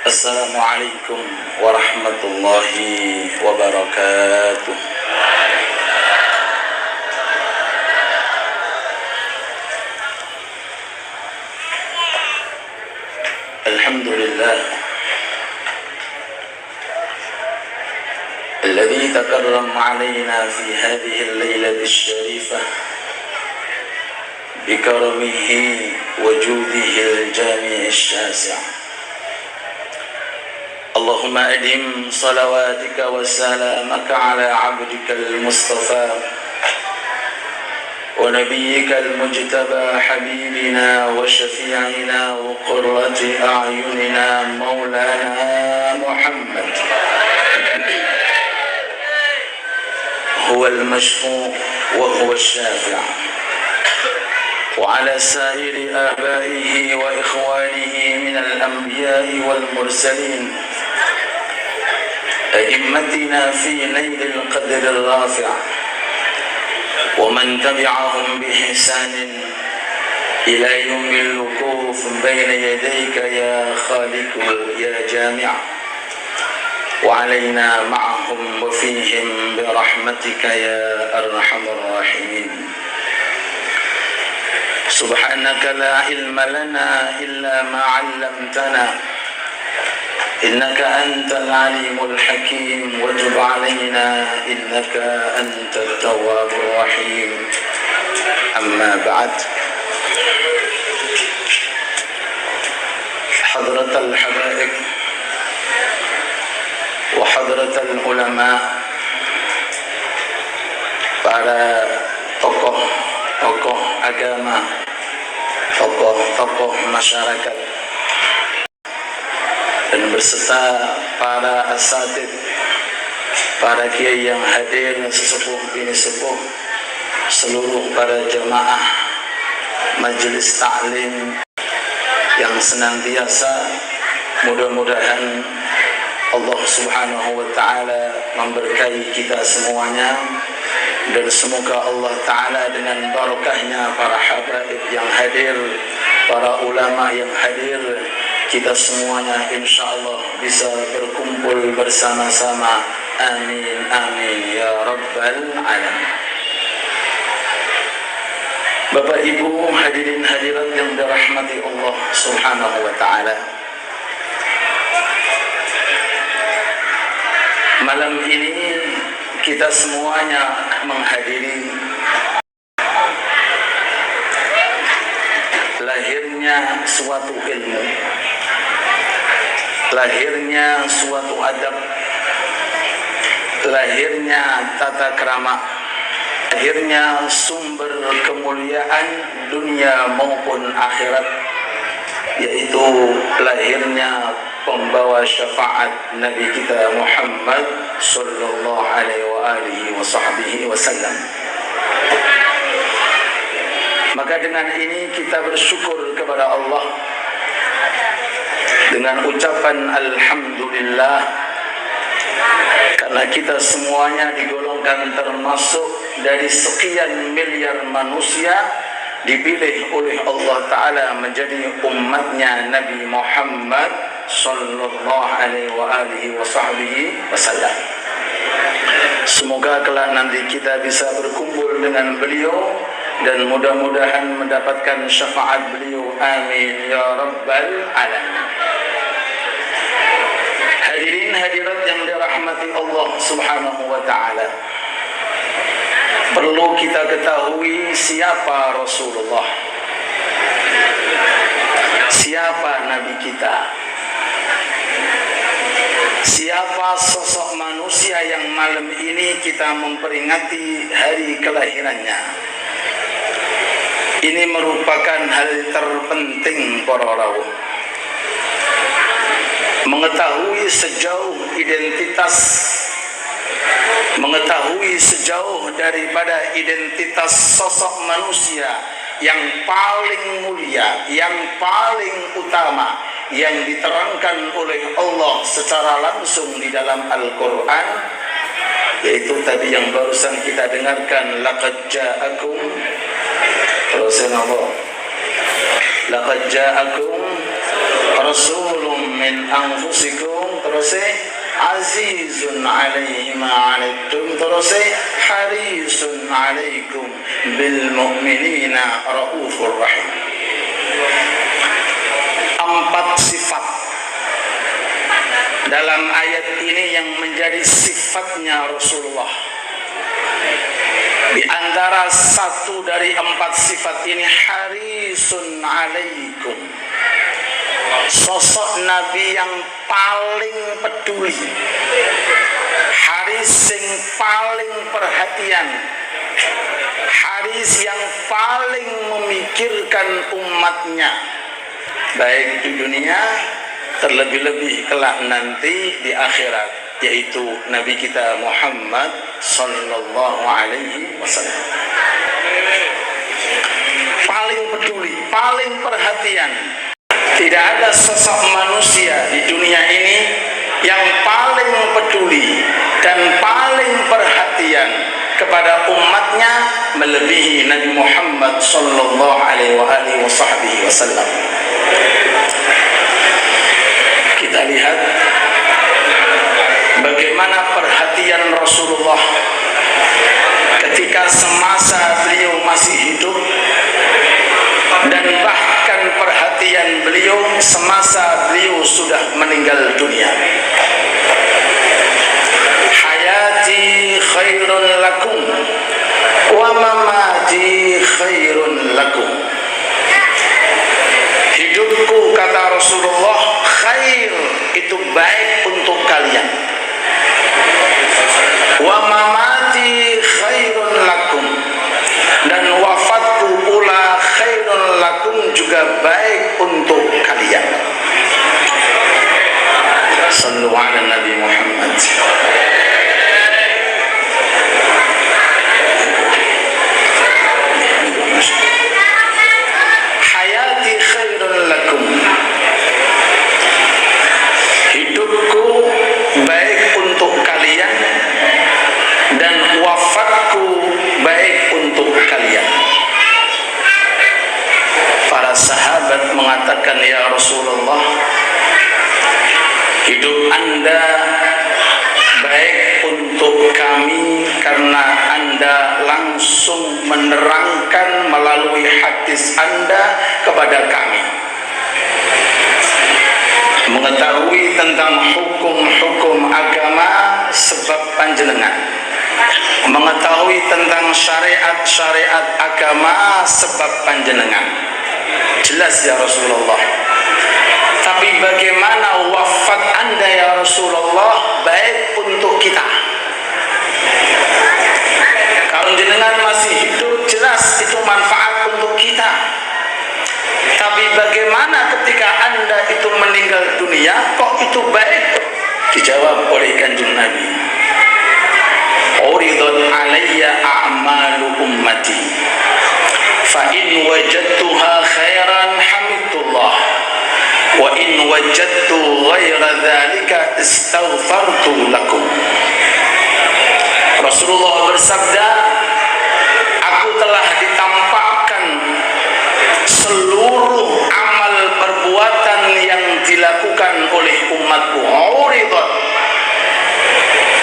Assalamualaikum warahmatullahi wabarakatuh. Alhamdulillah alladzi takarram alaina fi hadhihi al-lailati asy-syarifah bikaramihi wa judihi al-jami' asy-syasi'. اللهم أدم صلواتك وسلامك على عبدك المصطفى ونبيك المجتبى حبيبنا وشفيعنا وقرة أعيننا مولانا محمد هو المشفوع وهو الشافع، وعلى سائر آبائه وإخوانه من الأنبياء والمرسلين أئمتنا في نيل القدر الرافع، ومن تبعهم بإحسان إلى يوم الوقوف بين يديك يا خالق يا جامع، وعلينا معهم وفيهم برحمتك يا أرحم الراحمين. سبحانك لا علم لنا إلا ما علمتنا إنك أنت العليم الحكيم، وتب علينا إنك أنت التواب الرحيم. أما بعد، حضرة الحبائب وحضرة العلماء، para tokoh agama, tokoh masyarakat, dan berserta para asatid, para kiai yang hadir, sesepuh bini sepuh, seluruh para jamaah majelis taklim yang senantiasa mudah-mudahan Allah Subhanahu wa ta'ala memberkahi kita semuanya, dan semoga Allah ta'ala dengan barakahnya para habaib yang hadir, para ulama yang hadir, kita semuanya insyaallah bisa berkumpul bersama-sama. Amin amin ya rabbal alamin. Bapak Ibu hadirin hadirat yang dirahmati Allah Subhanahu wa ta'ala, malam ini kita semuanya menghadiri lahirnya suatu ilmu, lahirnya suatu adab, lahirnya tata krama, lahirnya sumber kemuliaan dunia maupun akhirat, yaitu lahirnya pembawa syafaat Nabi kita Muhammad sallallahu alaihi wasallam. Maka dengan ini kita bersyukur kepada Allah dengan ucapan alhamdulillah, karena kita semuanya digolongkan termasuk dari sekian miliar manusia dipilih oleh Allah Ta'ala menjadi umatnya Nabi Muhammad sallallahu alaihi wasallam. Semoga kelak nanti kita bisa berkumpul dengan beliau dan mudah-mudahan mendapatkan syafaat beliau. Amin ya rabbal alamin. Hadirin hadirat yang dirahmati Allah Subhanahu wa ta'ala, perlu kita ketahui siapa Rasulullah, siapa Nabi kita, siapa sosok manusia yang malam ini kita memperingati hari kelahirannya. Ini merupakan hal terpenting para rawuh, mengetahui sejauh identitas, mengetahui sejauh daripada identitas sosok manusia yang paling mulia, yang paling utama, yang diterangkan oleh Allah secara langsung di dalam Al-Quran, yaitu tadi yang barusan kita dengarkan, laqad ja'akum Rasulullah, laqad ja'akum rasulun min anfusikum, terus azizun alaihi ma anittum, terus harisun alaikum bil mu'minina raufur rahim. 4 sifat dalam ayat ini yang menjadi sifatnya Rasulullah. Di antara satu dari 4 sifat ini, harisun alaikum, sosok Nabi yang paling peduli, haris yang paling perhatian, haris yang paling memikirkan umatnya, baik di dunia, terlebih-lebih kelak nanti di akhirat, yaitu Nabi kita Muhammad sallallahu alaihi wasallam. Paling peduli, paling perhatian. Tidak ada sosok manusia di dunia ini yang paling peduli dan paling perhatian kepada umatnya melebihi Nabi Muhammad sallallahu alaihi wasallam. Kita lihat bagaimana perhatian Rasulullah ketika semasa beliau masih hidup, dan bahkan perhatian beliau semasa beliau sudah meninggal dunia. Hayati khairun lakum wa mamati khairun lakum. Hidupku, kata Rasulullah, khair, itu baik untuk kalian. Wa mamati khairun lakum, dan wafatku pula khairun lakum, juga baik untuk kalian. Sallu ala Nabi Muhammad. Hayati khairun lakum, hidupku baik untuk kalian, dan wafatku baik untuk kalian. Para sahabat mengatakan, ya Rasulullah, hidup Anda baik untuk kami karena Anda langsung menerangkan melalui hadis Anda kepada kami, mengetahui tentang hukum-hukum agama sebab panjenengan, mengetahui tentang syariat-syariat agama sebab panjenengan. Jelas ya Rasulullah. Tapi bagaimana wafat Anda ya Rasulullah baik untuk kita? Kalau jenengan masih hidup, jelas itu manfaat untuk kita. Tapi bagaimana ketika Anda itu meninggal dunia, kok itu baik? Dijawab oleh Kanjeng Nabi, uridat alayya a'malu ummati, fa in wajadtuha khairan hamidullah, wa in wajadtu ghaira dzalika istaghfartu lakum. Rasulullah bersabda, aku telah ditampakkan seluruh amal perbuatan yang dilakukan oleh umatku. Uridat,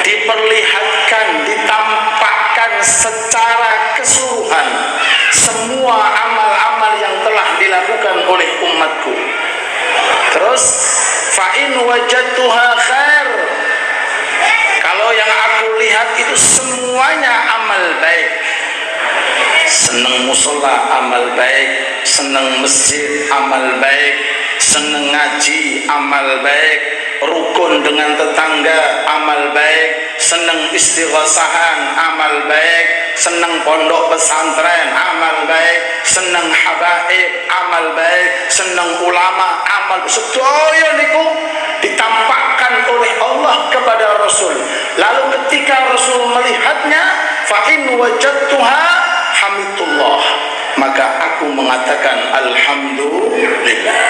diperlihatkan, ditampakkan secara keseluruhan semua amal-amal yang telah dilakukan oleh umatku. Terus, fa in wajadtuha khair, kalau yang aku lihat itu semuanya amal baik. Senang musola amal baik, senang masjid amal baik, senang ngaji amal baik, rukun dengan tetangga amal baik, senang istighasahan amal baik, senang pondok pesantren amal baik, senang habaib amal baik, senang ulama amal. Sedaya niku ditampakkan oleh Allah kepada Rasul. Lalu ketika Rasul melihatnya, fa in wajadtuha hamidullah, maka aku mengatakan alhamdulillah.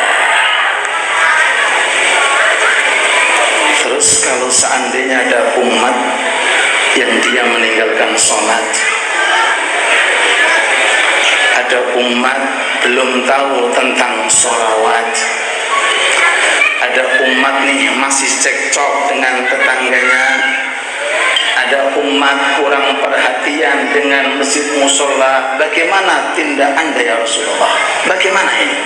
Terus kalau seandainya ada umat yang dia meninggalkan sholat, ada umat belum tahu tentang sholawat, Ada umat nih masih cekcok dengan tetangganya, ada umat kurang perhatian dengan masjid musola. Bagaimana tindak Anda ya Rasulullah? Bagaimana ini?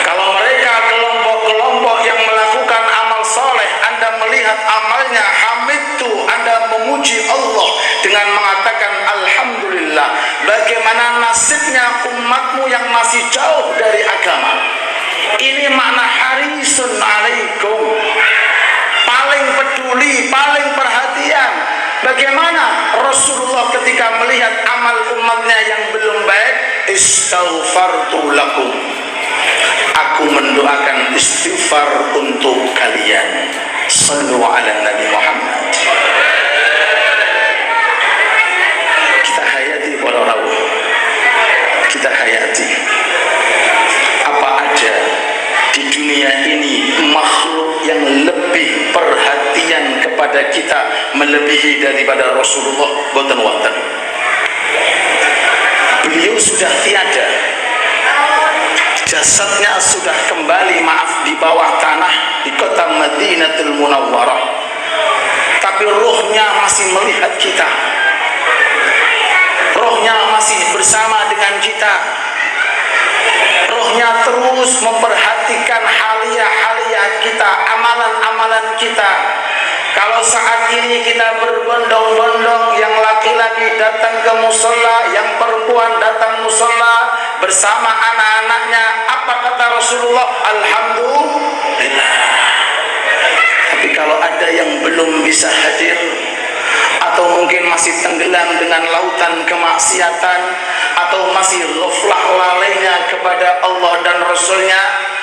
Kalau mereka kelompok-kelompok yang melakukan amal soleh, Anda melihat amalnya, hamidtu, Anda memuji Allah dengan mengatakan alhamdulillah. Bagaimana nasibnya umatmu yang masih jauh dari agama? Ini makna harisun alaikum, paling peduli, paling perhatian. Bagaimana Rasulullah ketika melihat amal umatnya yang belum baik, istaghfartu lakum, aku mendoakan istighfar untuk kalian. Sallu ala Nabi Muhammad. Kita hayati para rawuh, kita hayati. Apa ada di dunia ini makhluk yang lebih perhatian kepada kita melebihi daripada Rasulullah? Boten wonten. Beliau sudah tiada, jasadnya sudah kembali, maaf, di bawah tanah di kota Madinatul Munawwarah, tapi rohnya masih melihat kita, rohnya masih bersama dengan kita, rohnya terus memperhatikan halia-halia kita, amalan-amalan kita. Kalau saat ini kita berbondong-bondong, yang laki-laki datang ke musola, yang perempuan datang musola bersama anak-anaknya, apa kata Rasulullah? Alhamdulillah. Tapi kalau ada yang belum bisa hadir, atau mungkin masih tenggelam dengan lautan kemaksiatan, atau masih ghaflah lalainya kepada Allah dan Rasulnya,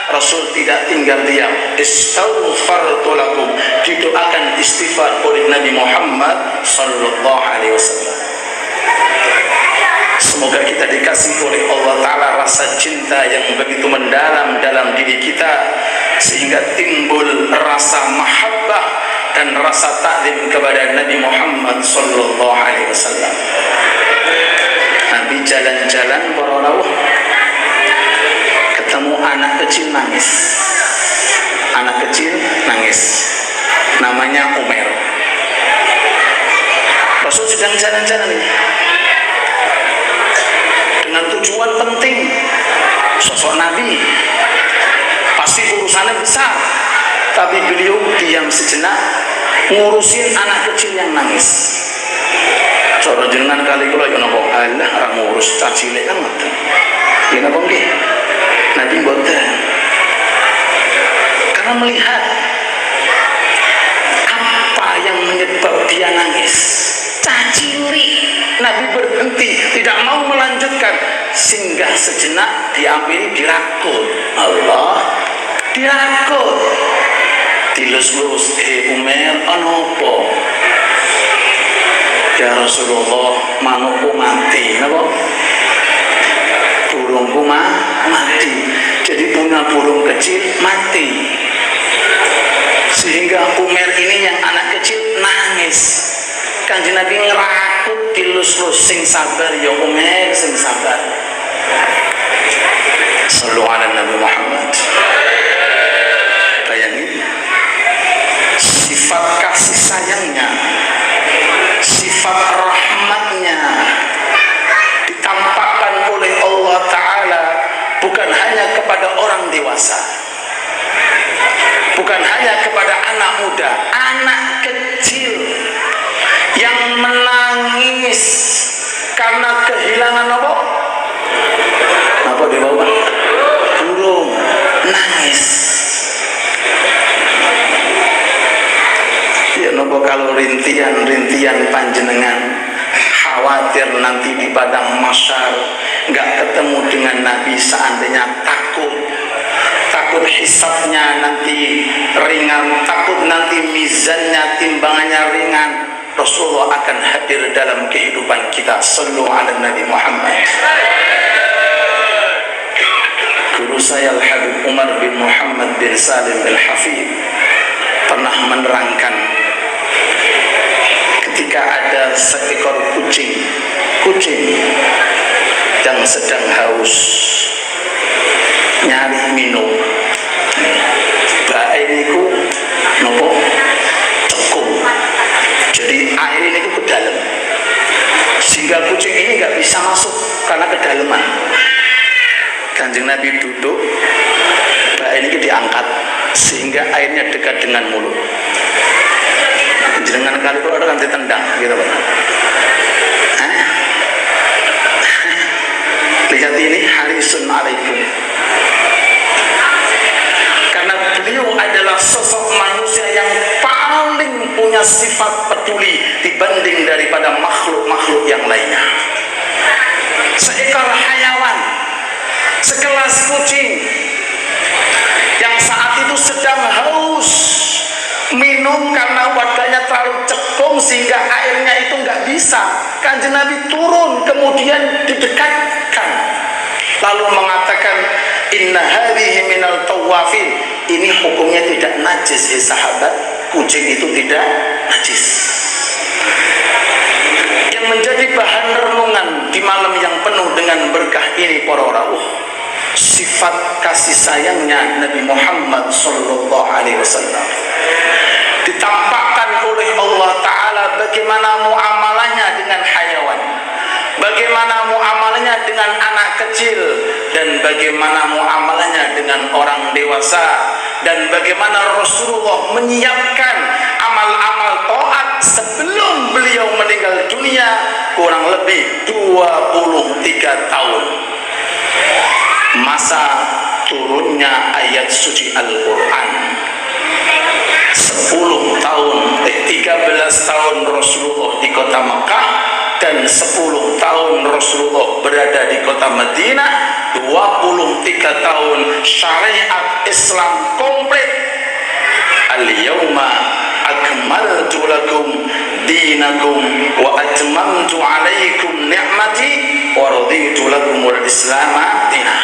Rasul tidak tinggal diam. Istaghfartu lakum, didoakan istighfar oleh Nabi Muhammad sallallahu alaihi wasallam. Semoga kita dikasih oleh Allah Ta'ala rasa cinta yang begitu mendalam dalam diri kita, sehingga timbul rasa mahabbah dan rasa takzim kepada Nabi Muhammad sallallahu alaihi wasallam. Nabi jalan-jalan para rawuh, ketemu anak kecil nangis. Anak kecil nangis, namanya Umar. Rasul sedang jalan-jalan dengan tujuan penting, sosok Nabi, pasti urusannya besar, tapi beliau diam sejenak ngurusin anak kecil yang nangis. Cara jenengan kali kula yo napa Allah ora ngurus cah cilik kan ngoten. Ya napa nggih? Nabi mboten. Karena melihat apa yang menyebab dia nangis. Cah cilik, Nabi berhenti, tidak mau melanjutkan, singgah sejenak, diambil, dirakut. Allah, dirakut, dilus-lus. Umar, apa? Ya Rasulullah, manukku mati, napa? Burungku mati. Jadi punya burung kecil mati. Sehingga Umar ini yang anak kecil nangis. Kanjeng Nabi ngerakut, dilus-lus, sing sabar ya Umar, sing sabar. Sallu ala Nabi Muhammad. Bayangin sifat kasih sayangnya, sifat rahmatnya ditampakkan oleh Allah Ta'ala bukan hanya kepada orang dewasa, bukan hanya kepada anak muda, anak kecil yang menangis karena kehilangan apa? Apa di bawah? Burung, nangis. Ya nopo kalau rintian panjenengan khawatir nanti di padang mahsyar nggak ketemu dengan Nabi, seandainya takut hisabnya nanti ringan, takut nanti mizannya, timbangannya ringan, Rasulullah akan hadir dalam kehidupan kita. Sallu ala Nabi Muhammad. Guru saya Al-Habib Umar bin Muhammad bin Salim Al-Hafid pernah menerangkan, ketika ada seekor kucing yang sedang haus, nyari minum, karena kedalaman. Kanjeng Nabi duduk, bak ini diangkat sehingga airnya dekat dengan mulut. Jenengan kali kalau ada kan ditendang gitu Pak. Lihat ini harisun alaikum. Karena beliau adalah sosok manusia yang paling punya sifat peduli dibanding daripada makhluk-makhluk yang lainnya. Seekor hayawan sekelas kucing yang saat itu sedang haus, minum karena wadahnya terlalu cekung sehingga airnya itu nggak bisa. Kanjeng Nabi turun kemudian didekatkan lalu mengatakan, inna hadhihi minal tawafin. Ini hukumnya tidak najis ya sahabat, kucing itu tidak najis. Yang menjadi bahan renungan di malam yang penuh dengan berkah ini para rawuh, sifat kasih sayangnya Nabi Muhammad sallallahu alaihi wasallam ditampakkan oleh Allah Ta'ala bagaimana muamalahnya dengan hayawan, bagaimana muamalahnya dengan anak kecil, dan bagaimana muamalahnya dengan orang dewasa, dan bagaimana Rasulullah menyiapkan amal-amal taat sebelum beliau meninggal dunia kurang lebih 23 tahun masa turunnya ayat suci Al-Quran. 13 tahun Rasulullah di kota Makkah dan 10 tahun Rasulullah berada di kota Madinah. 23 tahun syariat Islam komplit. Al-yawma akmaltu lakum dinakum wa atmamtu alaikum ni'mati wa raditu lakumul islama dinah.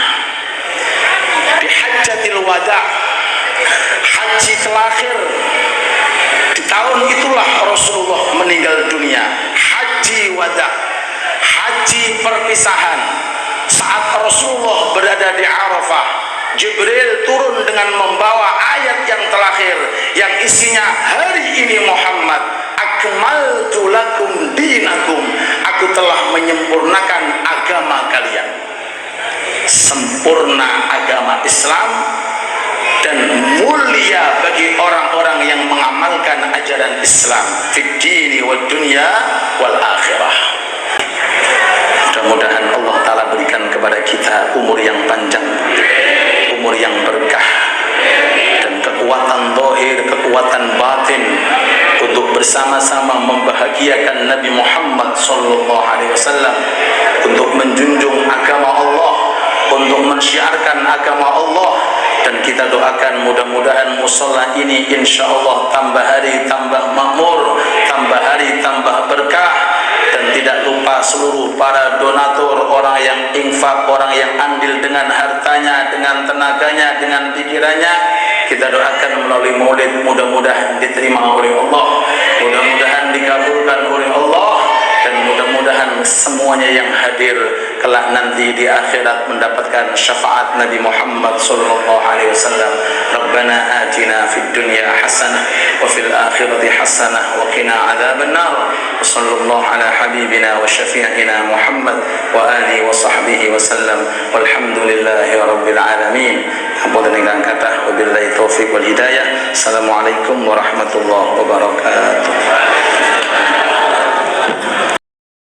Di hajjatil wada', haji terakhir, di tahun itulah Rasulullah meninggal dunia. Haji wada', haji perpisahan. Saat Rasulullah berada di Arafah, Jibril turun dengan membawa ayat yang terakhir yang isinya, hari ini Muhammad akmaltu lakum dinakum, aku telah menyempurnakan agama kalian. Sempurna agama Islam dan mulia bagi orang-orang yang mengamalkan ajaran Islam fid dini wad dunya wal akhirah. Mudah-mudahan Allah Ta'ala berikan kepada kita umur yang panjang, umur yang berkah, dan kekuatan zahir, kekuatan batin untuk bersama-sama membahagiakan Nabi Muhammad SAW, untuk menjunjung agama Allah, untuk mensyiarkan agama Allah. Dan kita doakan mudah-mudahan musola ini insya Allah tambah hari tambah makmur, tambah hari tambah berkah. Dan tidak lupa seluruh para donatur, orang yang infak, orang yang andil dengan hartanya, dengan tenaganya, dengan pikirannya, kita doakan melalui maulid, mudah-mudahan diterima oleh Allah, mudah-mudahan dikabulkan oleh Allah, dan mudah-mudahan semuanya yang hadir kelak nanti di akhirat mendapatkan syafaat Nabi Muhammad sallallahu alaihi wasallam. Rabbana atina fid dunya hasanah wa fil akhirati hasanah wa qina adzabannar. Sallallahu ala habibina wa syafi'ina Muhammad wa alihi wa sahbihi wasallam. Walhamdulillahi rabbil alamin. Ampun ingkang kathah wabillahi taufik wal hidayah. Assalamualaikum warahmatullahi wabarakatuh.